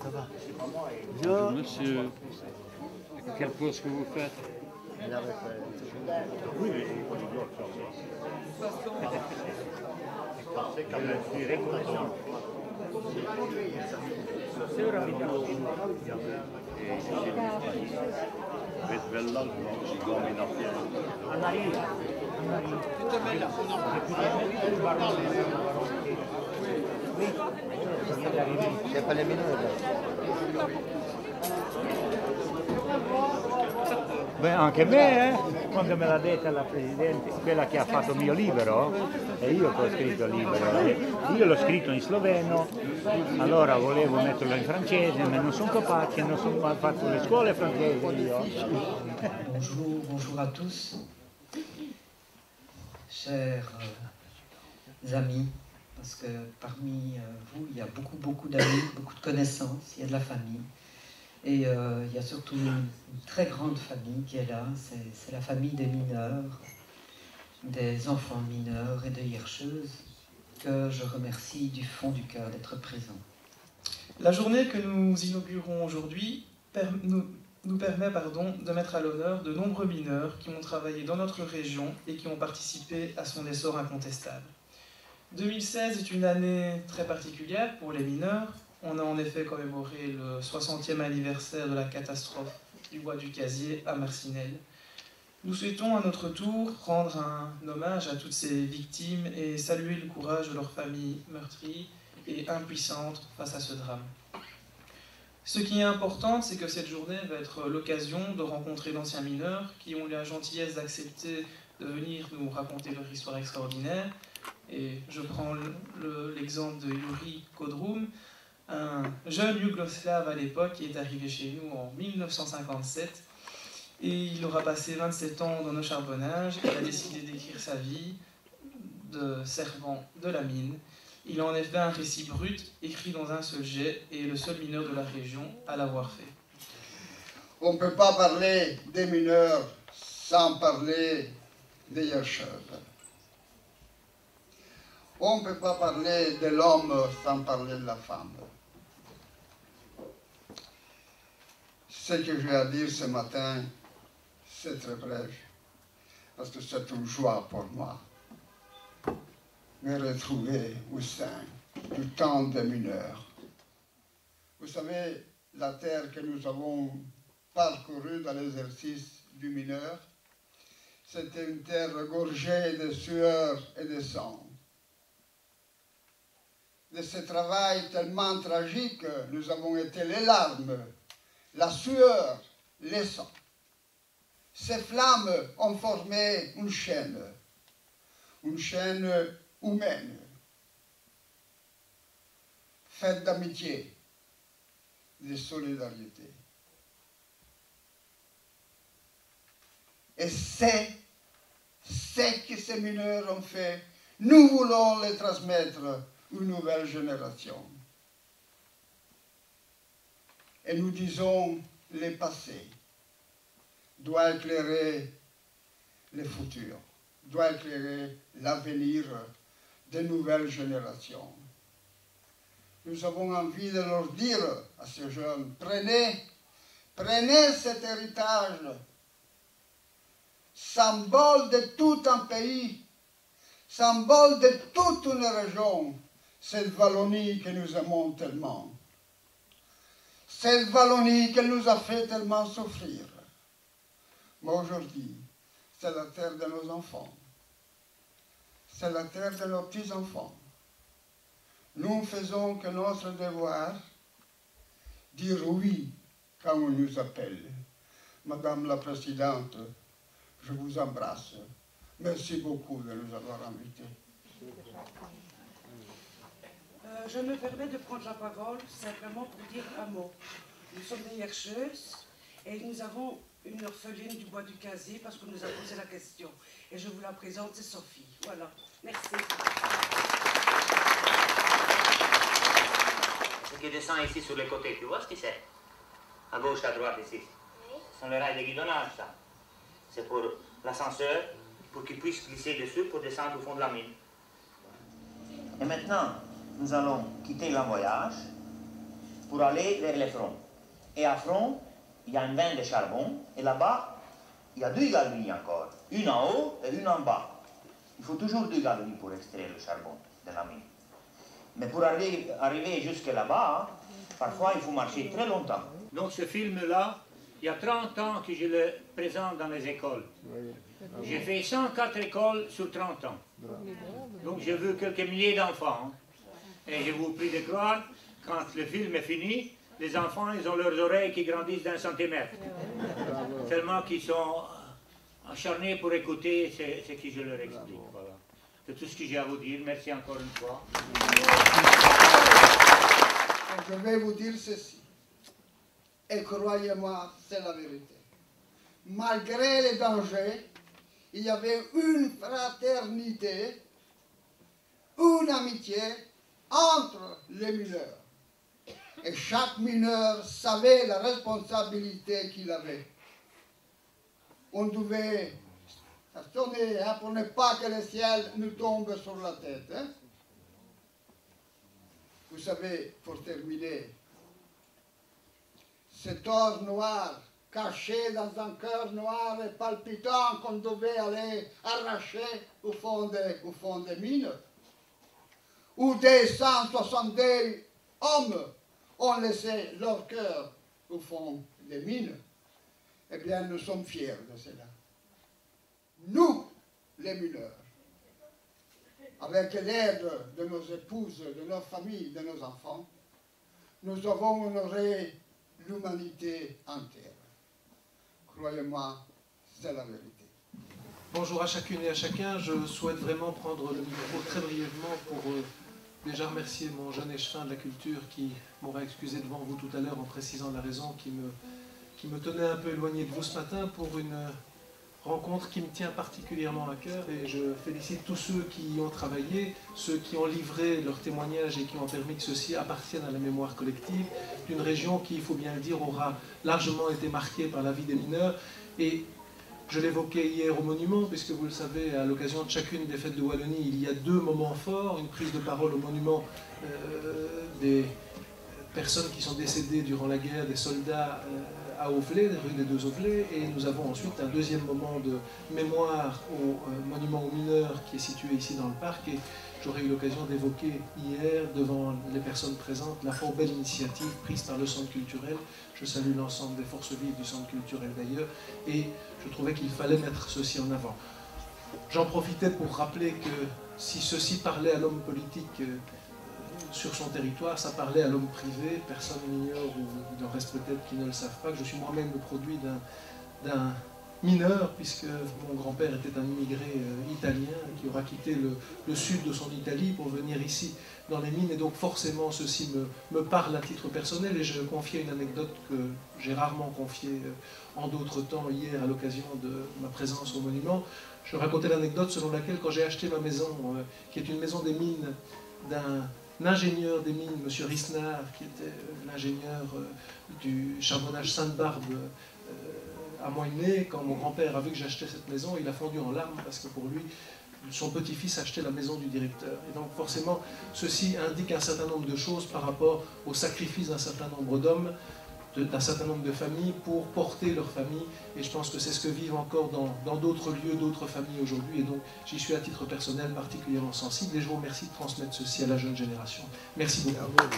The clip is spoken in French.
Ça va. Bonjour, monsieur. Quelle pause que vous faites? Oui. C'est pas les mineurs. Beh, anche me, quando me l'ha detta la Presidente, quella che ha fatto il mio libro, e io che ho scritto il libro, io l'ho scritto in sloveno, allora volevo metterlo in francese, ma non sono capace, non sono fatto le scuole francesi io. Bonjour à tous, chers amis, parce que parmi vous, il y a beaucoup d'amis, beaucoup de connaissances, il y a de la famille. Et il y a surtout une très grande famille qui est là, c'est la famille des mineurs, des enfants mineurs et de Hirscheuse, que je remercie du fond du cœur d'être présent. La journée que nous inaugurons aujourd'hui nous permet de mettre à l'honneur de nombreux mineurs qui ont travaillé dans notre région et qui ont participé à son essor incontestable. 2016 est une année très particulière pour les mineurs. On a en effet commémoré le 60e anniversaire de la catastrophe du bois du Casier à Marcinelle. Nous souhaitons à notre tour rendre un hommage à toutes ces victimes et saluer le courage de leurs familles meurtries et impuissantes face à ce drame. Ce qui est important, c'est que cette journée va être l'occasion de rencontrer d'anciens mineurs qui ont la gentillesse d'accepter de venir nous raconter leur histoire extraordinaire. Et je prends l'exemple de Yuri Kodrum, un jeune yougoslave à l'époque qui est arrivé chez nous en 1957 et il aura passé 27 ans dans nos charbonnages. Il a décidé d'écrire sa vie de servant de la mine. Il a en effet un récit brut écrit dans un seul jet et est le seul mineur de la région à l'avoir fait. On ne peut pas parler des mineurs sans parler des Hirscheuse. On ne peut pas parler de l'homme sans parler de la femme. Ce que j'ai à dire ce matin, c'est très bref, parce que c'est une joie pour moi de me retrouver au sein du temps des mineurs. Vous savez, la terre que nous avons parcourue dans l'exercice du mineur, c'était une terre gorgée de sueur et de sang. De ce travail tellement tragique, nous avons été les larmes, la sueur, le sang. Ces flammes ont formé une chaîne humaine, faite d'amitié, de solidarité. Et c'est ce que ces mineurs ont fait. Nous voulons les transmettre à une nouvelle génération. Et nous disons, le passé doit éclairer le futur, doit éclairer l'avenir des nouvelles générations. Nous avons envie de leur dire à ces jeunes, prenez cet héritage, symbole de tout un pays, symbole de toute une région, cette Wallonie que nous aimons tellement. Cette Wallonie qui nous a fait tellement souffrir. Mais aujourd'hui, c'est la terre de nos enfants. C'est la terre de nos petits-enfants. Nous faisons que notre devoir, dire oui quand on nous appelle. Madame la Présidente, je vous embrasse. Merci beaucoup de nous avoir invités. Je me permets de prendre la parole simplement pour dire un mot. Nous sommes des Hirscheuses et nous avons une orpheline du bois du Casier parce qu'on nous a posé la question. Et je vous la présente, c'est Sophie. Voilà. Merci. Ce qui descend ici sur les côtés, tu vois ce que c'est? À gauche, à droite, ici. sont les rails de guidonnage, ça. C'est pour l'ascenseur, pour qu'il puisse glisser dessus pour descendre au fond de la mine. Et maintenant, nous allons quitter le voyage pour aller vers les fronts. Et à front, il y a une veine de charbon, et là-bas, il y a 2 galeries encore, une en haut et une en bas. Il faut toujours 2 galeries pour extraire le charbon de la mine. Mais pour arriver jusque là-bas, parfois il faut marcher très longtemps. Donc ce film-là, il y a 30 ans que je le présente dans les écoles. J'ai fait 104 écoles sur 30 ans. Donc j'ai vu quelques milliers d'enfants. Et je vous prie de croire, quand le film est fini, les enfants, ils ont leurs oreilles qui grandissent d'1 centimètre. Tellement qu'ils sont acharnés pour écouter ce que je leur explique. Voilà. C'est tout ce que j'ai à vous dire. Merci encore une fois. Je vais vous dire ceci. Et croyez-moi, c'est la vérité. Malgré les dangers, il y avait une fraternité, une amitié entre les mineurs. Et chaque mineur savait la responsabilité qu'il avait. On devait s'assurer pour ne pas que le ciel nous tombe sur la tête. Hein? Vous savez, pour terminer, cet or noir caché dans un cœur noir et palpitant qu'on devait aller arracher au fond des mines, où des 162 hommes ont laissé leur cœur au fond des mines, eh bien nous sommes fiers de cela. Nous, les mineurs, avec l'aide de nos épouses, de nos familles, de nos enfants, nous avons honoré l'humanité entière. Croyez-moi, c'est la vérité. Bonjour à chacune et à chacun. Je souhaite vraiment prendre le micro très brièvement pour déjà remercier mon jeune échevin de la culture qui m'aura excusé devant vous tout à l'heure en précisant la raison qui me tenait un peu éloigné de vous ce matin pour une rencontre qui me tient particulièrement à cœur, et je félicite tous ceux qui y ont travaillé, ceux qui ont livré leurs témoignages et qui ont permis que ceux-ci appartiennent à la mémoire collective d'une région qui, il faut bien le dire, aura largement été marquée par la vie des mineurs. Et je l'évoquais hier au monument, puisque vous le savez, à l'occasion de chacune des fêtes de Wallonie, il y a 2 moments forts, une prise de parole au monument des personnes qui sont décédées durant la guerre, des soldats à Auvelais, rue des 2 Auvelais, et nous avons ensuite un deuxième moment de mémoire au monument aux mineurs qui est situé ici dans le parc, et j'aurais eu l'occasion d'évoquer hier devant les personnes présentes la fort belle initiative prise par le centre culturel. Je salue l'ensemble des forces vives du centre culturel d'ailleurs, et je trouvais qu'il fallait mettre ceci en avant. J'en profitais pour rappeler que si ceci parlait à l'homme politique sur son territoire, ça parlait à l'homme privé. Personne n'ignore, ou il en reste peut-être qui ne le savent pas, que je suis moi-même le produit d'un mineur, puisque mon grand-père était un immigré italien qui aura quitté le sud de son Italie pour venir ici dans les mines, et donc forcément ceci me parle à titre personnel, et je confiais une anecdote que j'ai rarement confiée en d'autres temps hier à l'occasion de ma présence au monument. Je racontais l'anecdote selon laquelle quand j'ai acheté ma maison, qui est une maison des mines d'un ingénieur des mines, M. Risnard, qui était l'ingénieur du charbonnage Sainte-Barbe à Moyenay, quand mon grand-père a vu que j'achetais cette maison, il a fondu en larmes parce que pour lui, son petit-fils achetait la maison du directeur. Et donc forcément, ceci indique un certain nombre de choses par rapport au sacrifice d'un certain nombre d'hommes, d'un certain nombre de familles pour porter leur famille, et je pense que c'est ce que vivent encore dans d'autres lieux, d'autres familles aujourd'hui, et donc j'y suis à titre personnel particulièrement sensible, et je vous remercie de transmettre ceci à la jeune génération. Merci beaucoup.